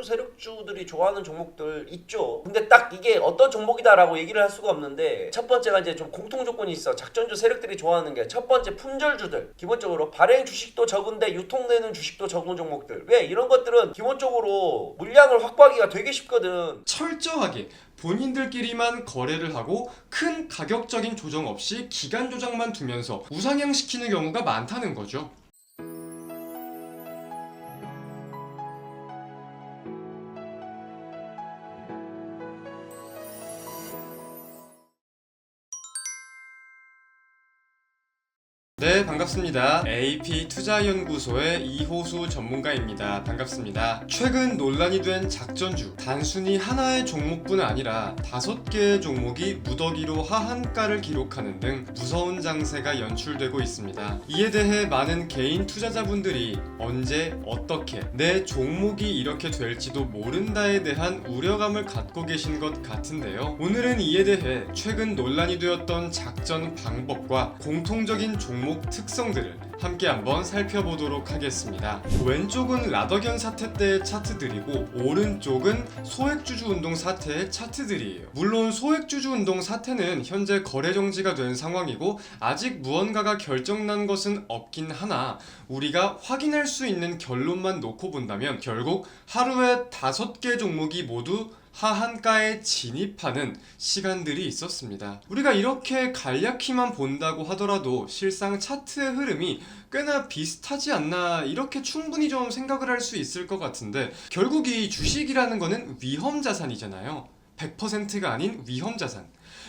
세력주들이 좋아하는 종목들 있죠. 근데 딱 이게 어떤 종목이다라고 얘기를 할 수가 없는데, 첫 번째가 이제 좀 공통 조건이 있어. 작전주 세력들이 좋아하는 게 첫 번째 품절주들. 기본적으로 발행 주식도 적은데 유통되는 주식도 적은 종목들. 왜? 이런 것들은 기본적으로 물량을 확보하기가 되게 쉽거든. 철저하게 본인들끼리만 거래를 하고 큰 가격적인 조정 없이 기간 조작만 두면서 우상향시키는 경우가 많다는 거죠. 네, 반갑습니다. AP투자연구소의 이호수 전문가입니다. 반갑습니다. 최근 논란이 된 작전주, 단순히 하나의 종목뿐 아니라 5개의 종목이 무더기로 하한가를 기록하는 등 무서운 장세가 연출되고 있습니다. 이에 대해 많은 개인 투자자분들이 언제, 어떻게, 내 종목이 이렇게 될지도 모른다에 대한 우려감을 갖고 계신 것 같은데요. 오늘은 이에 대해 최근 논란이 되었던 작전 방법과 공통적인 종목 특성들을 함께 한번 살펴보도록 하겠습니다. 왼쪽은 라더견 사태 때의 차트들이고 오른쪽은 소액주주 운동 사태의 차트들이에요. 물론 소액주주 운동 사태는 현재 거래 정지가 된 상황이고 아직 무언가가 결정난 것은 없긴 하나 우리가 확인할 수 있는 결론만 놓고 본다면 결국 하루에 5개 종목이 모두 하한가에 진입하는 시간들이 있었습니다. 우리가 이렇게 간략히만 본다고 하더라도 실상 차트의 흐름이 꽤나 비슷하지 않나 이렇게 충분히 좀 생각을 할 수 있을 것 같은데, 결국 이 주식이라는 거는 위험자산이잖아요. 100%가 아닌 위험자산.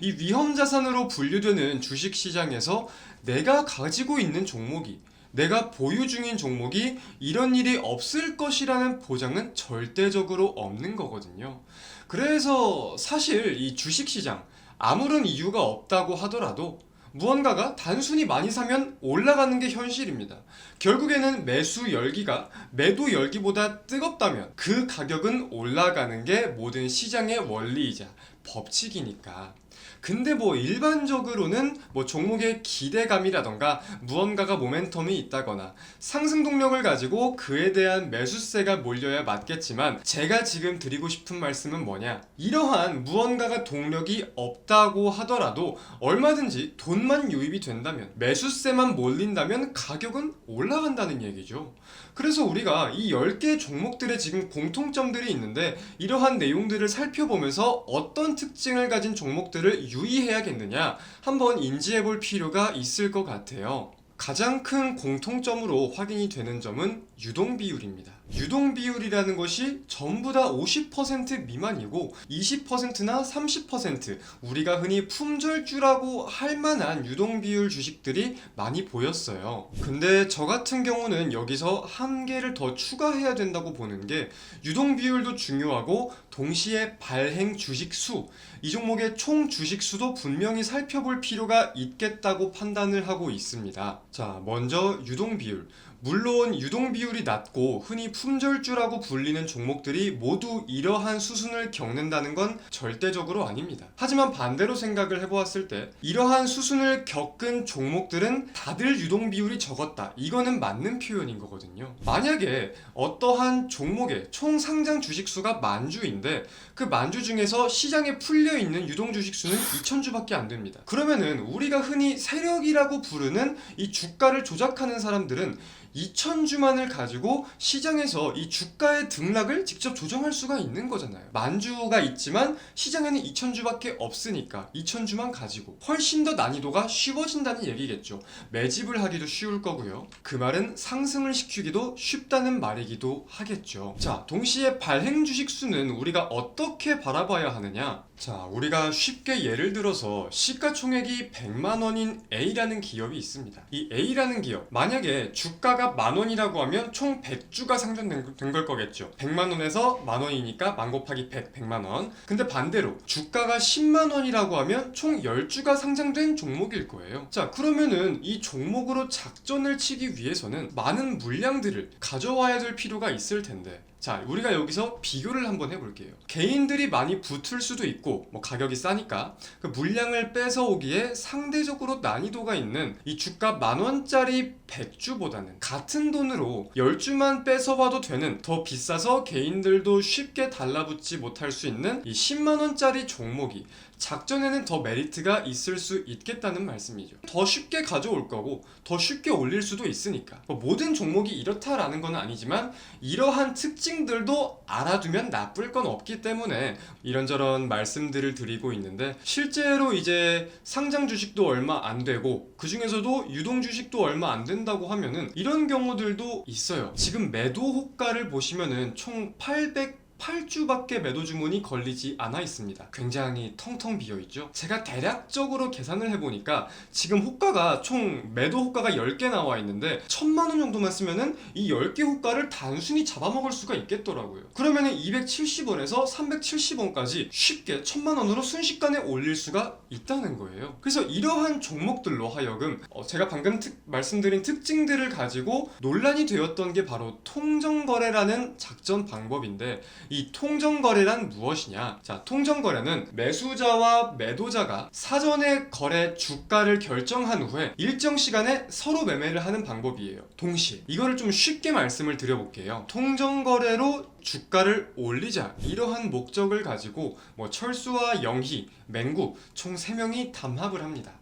이 위험자산으로 분류되는 주식시장에서 내가 가지고 있는 종목이, 내가 보유 중인 종목이 이런 일이 없을 것이라는 보장은 절대적으로 없는 거거든요. 그래서 사실 이 주식시장 아무런 이유가 없다고 하더라도 무언가가 단순히 많이 사면 올라가는 게 현실입니다. 결국에는 매수 열기가 매도 열기보다 뜨겁다면 그 가격은 올라가는 게 모든 시장의 원리이자 법칙이니까. 근데 일반적으로는 종목의 기대감이라던가 무언가가 모멘텀이 있다거나 상승 동력을 가지고 그에 대한 매수세가 몰려야 맞겠지만, 제가 지금 드리고 싶은 말씀은 뭐냐, 이러한 무언가가 동력이 없다고 하더라도 얼마든지 돈만 유입이 된다면, 매수세만 몰린다면 가격은 올라간다는 얘기죠. 그래서 우리가 이 10개 종목들의 지금 공통점들이 있는데, 이러한 내용들을 살펴보면서 어떤 특징을 가진 종목들을 유의해야겠느냐 한번 인지해 볼 필요가 있을 것 같아요. 가장 큰 공통점으로 확인이 되는 점은 유동비율입니다. 유동비율이라는 것이 전부 다 50% 미만이고 20%나 30% 우리가 흔히 품절주라고 할 만한 유동비율 주식들이 많이 보였어요. 근데 저 같은 경우는 여기서 한 개를 더 추가해야 된다고 보는 게, 유동비율도 중요하고 동시에 발행 주식수, 이 종목의 총 주식수도 분명히 살펴볼 필요가 있겠다고 판단을 하고 있습니다. 자, 먼저 유동비율. 물론 유동비율이 낮고 흔히 품절주라고 불리는 종목들이 모두 이러한 수순을 겪는다는 건 절대적으로 아닙니다. 하지만 반대로 생각을 해보았을 때 이러한 수순을 겪은 종목들은 다들 유동비율이 적었다, 이거는 맞는 표현인 거거든요. 만약에 어떠한 종목의 총 상장 주식수가 만주인데 그 만주 중에서 시장에 풀려있는 유동주식수는 2000주밖에 안 됩니다. 그러면은 우리가 흔히 세력이라고 부르는 이 주가를 조작하는 사람들은 2000주만을 가지고 시장에서 이 주가의 등락을 직접 조정할 수가 있는 거잖아요. 만주가 있지만 시장에는 2000주밖에 없으니까 2000주만 가지고 훨씬 더 난이도가 쉬워진다는 얘기겠죠. 매집을 하기도 쉬울 거고요. 그 말은 상승을 시키기도 쉽다는 말이기도 하겠죠. 자, 동시에 발행 주식수는 우리가 어떻게 바라봐야 하느냐? 자, 우리가 쉽게 예를 들어서 시가총액이 100만원인 A라는 기업이 있습니다. 이 A라는 기업, 만약에 주가가 만원이라고 하면 총 100주가 상장된 걸 거겠죠. 100만원에서 만원이니까 만 곱하기 100, 100만원. 근데 반대로 주가가 10만원이라고 하면 총 10주가 상장된 종목일 거예요. 자, 그러면은 이 종목으로 작전을 치기 위해서는 많은 물량들을 가져와야 될 필요가 있을 텐데, 자, 우리가 여기서 비교를 한번 해볼게요. 개인들이 많이 붙을 수도 있고 뭐 가격이 싸니까 그 물량을 뺏어오기에 상대적으로 난이도가 있는 이 주가 10,000원짜리 100주보다는 같은 돈으로 10주만 뺏어와도 되는, 더 비싸서 개인들도 쉽게 달라붙지 못할 수 있는 이 10만원짜리 종목이 작전에는 더 메리트가 있을 수 있겠다는 말씀이죠. 더 쉽게 가져올 거고 더 쉽게 올릴 수도 있으니까. 뭐 모든 종목이 이렇다라는 건 아니지만 이러한 특징들도 알아두면 나쁠 건 없기 때문에 이런저런 말씀들을 드리고 있는데, 실제로 이제 상장 주식도 얼마 안 되고 그 중에서도 유동 주식도 얼마 안 된다고 하면은 이런 경우들도 있어요. 지금 매도 호가를 보시면은 총 808주밖에 매도 주문이 걸리지 않아 있습니다. 굉장히 텅텅 비어 있죠. 제가 대략적으로 계산을 해보니까 지금 호가가 총 매도 호가가 10개 나와 있는데 1,000만원 정도만 쓰면은 이 10개 호가를 단순히 잡아먹을 수가 있겠더라고요. 그러면은 270원에서 370원까지 쉽게 1,000만원으로 순식간에 올릴 수가 있다는 거예요. 그래서 이러한 종목들로 하여금 제가 방금 말씀드린 특징들을 가지고 논란이 되었던 게 바로 통정거래라는 작전 방법인데, 이 통정거래란 무엇이냐? 자, 통정거래는 매수자와 매도자가 사전에 거래 주가를 결정한 후에 일정 시간에 서로 매매를 하는 방법이에요. 동시에 이거를 좀 쉽게 말씀을 드려볼게요. 통정거래로 주가를 올리자, 이러한 목적을 가지고 뭐 철수와 영희, 맹구 총 3명이 담합을 합니다.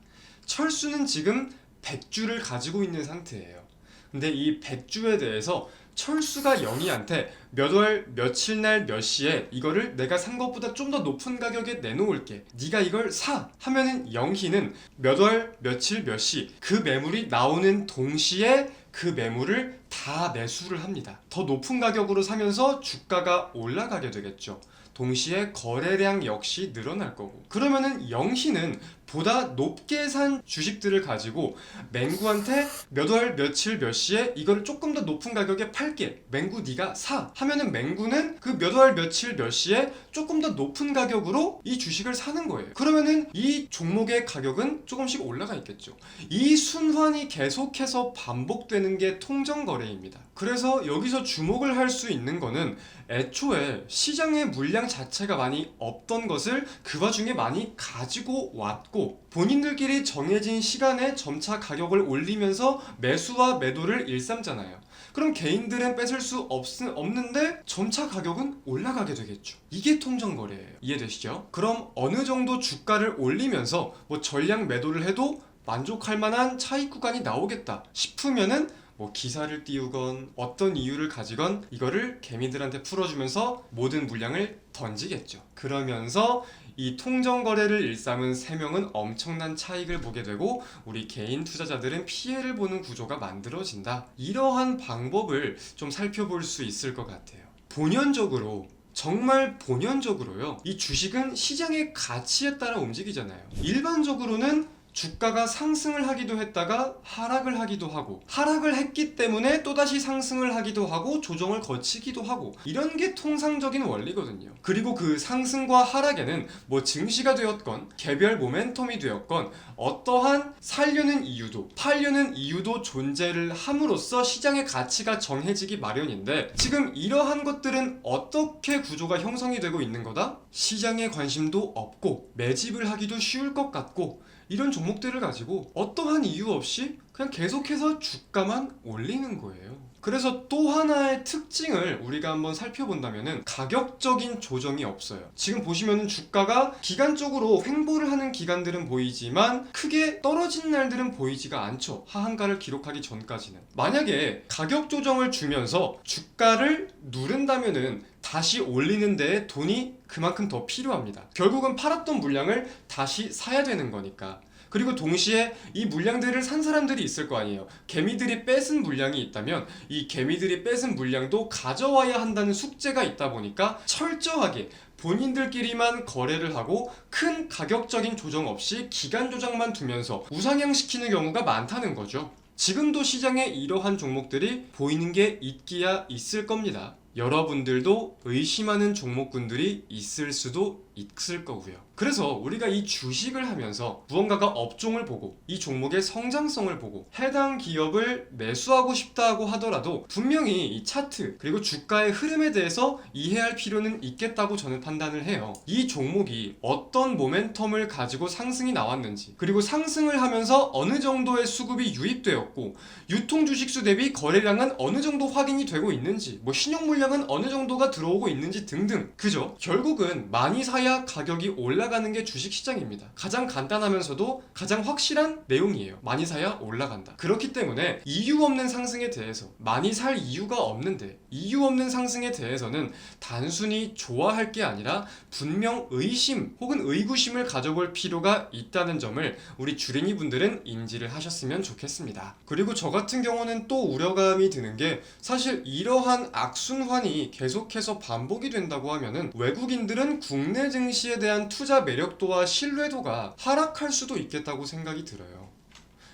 철수는 지금 100주를 가지고 있는 상태예요. 근데 이 100주에 대해서 철수가 영희한테 몇 월 며칠 날 몇 시에 이거를 내가 산 것보다 좀 더 높은 가격에 내놓을게, 네가 이걸 사 하면은 영희는 몇 월 며칠 몇 시 그 매물이 나오는 동시에 그 매물을 다 매수를 합니다. 더 높은 가격으로 사면서 주가가 올라가게 되겠죠. 동시에 거래량 역시 늘어날 거고, 그러면은 영희는 보다 높게 산 주식들을 가지고 맹구한테 몇 월 며칠 몇 시에 이거를 조금 더 높은 가격에 팔게, 맹구 네가 사 하면은 맹구는 그 몇 월 며칠 몇 시에 조금 더 높은 가격으로 이 주식을 사는 거예요. 그러면은 이 종목의 가격은 조금씩 올라가 있겠죠. 이 순환이 계속해서 반복되는 게 통정거래입니다. 그래서 여기서 주목을 할 수 있는 거는 애초에 시장의 물량 자체가 많이 없던 것을 그 와중에 많이 가지고 왔고, 본인들끼리 정해진 시간에 점차 가격을 올리면서 매수와 매도를 일삼잖아요. 그럼 개인들은 뺏을 수 없는데 점차 가격은 올라가게 되겠죠. 이게 통정거래예요. 이해되시죠? 그럼 어느 정도 주가를 올리면서 뭐 전량 매도를 해도 만족할 만한 차익 구간이 나오겠다 싶으면은 뭐 기사를 띄우건 어떤 이유를 가지건 이거를 개미들한테 풀어주면서 모든 물량을 던지겠죠. 그러면서 이 통정거래를 일삼은 3명은 엄청난 차익을 보게 되고 우리 개인 투자자들은 피해를 보는 구조가 만들어진다. 이러한 방법을 좀 살펴볼 수 있을 것 같아요. 본연적으로, 정말 본연적으로요, 이 주식은 시장의 가치에 따라 움직이잖아요. 일반적으로는 주가가 상승을 하기도 했다가 하락을 하기도 하고, 하락을 했기 때문에 또다시 상승을 하기도 하고 조정을 거치기도 하고, 이런 게 통상적인 원리거든요. 그리고 그 상승과 하락에는 뭐 증시가 되었건 개별 모멘텀이 되었건 어떠한 사려는 이유도 팔려는 이유도 존재를 함으로써 시장의 가치가 정해지기 마련인데, 지금 이러한 것들은 어떻게 구조가 형성이 되고 있는 거다? 시장에 관심도 없고 매집을 하기도 쉬울 것 같고, 이런 종목들을 가지고 어떠한 이유 없이 그냥 계속해서 주가만 올리는 거예요. 그래서 또 하나의 특징을 우리가 한번 살펴본다면은 가격적인 조정이 없어요. 지금 보시면은 주가가 기간적으로 횡보를 하는 기간들은 보이지만 크게 떨어진 날들은 보이지가 않죠. 하한가를 기록하기 전까지는. 만약에 가격 조정을 주면서 주가를 누른다면은 다시 올리는 데에 돈이 그만큼 더 필요합니다. 결국은 팔았던 물량을 다시 사야 되는 거니까. 그리고 동시에 이 물량들을 산 사람들이 있을 거 아니에요. 개미들이 뺏은 물량이 있다면 이 개미들이 뺏은 물량도 가져와야 한다는 숙제가 있다 보니까 철저하게 본인들끼리만 거래를 하고 큰 가격적인 조정 없이 기간 조정만 두면서 우상향시키는 경우가 많다는 거죠. 지금도 시장에 이러한 종목들이 보이는 게 있기야 있을 겁니다. 여러분들도 의심하는 종목군들이 있을 수도 있을 거고요. 그래서 우리가 이 주식을 하면서 무언가가 업종을 보고 이 종목의 성장성을 보고 해당 기업을 매수하고 싶다고 하더라도 분명히 이 차트 그리고 주가의 흐름에 대해서 이해할 필요는 있겠다고 저는 판단을 해요. 이 종목이 어떤 모멘텀을 가지고 상승이 나왔는지, 그리고 상승을 하면서 어느 정도의 수급이 유입되었고 유통 주식수 대비 거래량은 어느 정도 확인이 되고 있는지, 뭐 신용 물량은 어느 정도가 들어오고 있는지 등등. 그죠? 결국은 많이 사야 가격이 올라가는 게 주식시장입니다. 가장 간단하면서도 가장 확실한 내용이에요. 많이 사야 올라간다. 그렇기 때문에 이유 없는 상승에 대해서, 많이 살 이유가 없는데 이유 없는 상승에 대해서는 단순히 좋아할 게 아니라 분명 의심 혹은 의구심을 가져볼 필요가 있다는 점을 우리 주린이 분들은 인지를 하셨으면 좋겠습니다. 그리고 저 같은 경우는 또 우려감이 드는 게, 사실 이러한 악순환이 계속해서 반복이 된다고 하면은 외국인들은 국내 증시에 대한 투자 매력도와 신뢰도가 하락할 수도 있겠다고 생각이 들어요.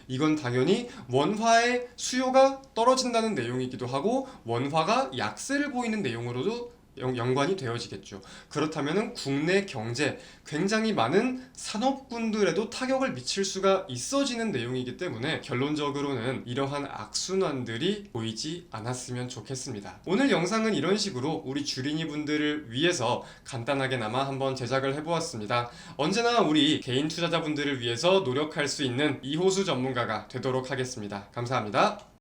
이건 당연히 원화의 수요가 떨어진다는 내용이기도 하고 원화가 약세를 보이는 내용으로도 연관이 되어지겠죠. 그렇다면 국내 경제, 굉장히 많은 산업군들에도 타격을 미칠 수가 있어지는 내용이기 때문에 결론적으로는 이러한 악순환들이 보이지 않았으면 좋겠습니다. 오늘 영상은 이런 식으로 우리 주린이 분들을 위해서 간단하게나마 한번 제작을 해보았습니다. 언제나 우리 개인 투자자분들을 위해서 노력할 수 있는 이호수 전문가가 되도록 하겠습니다. 감사합니다.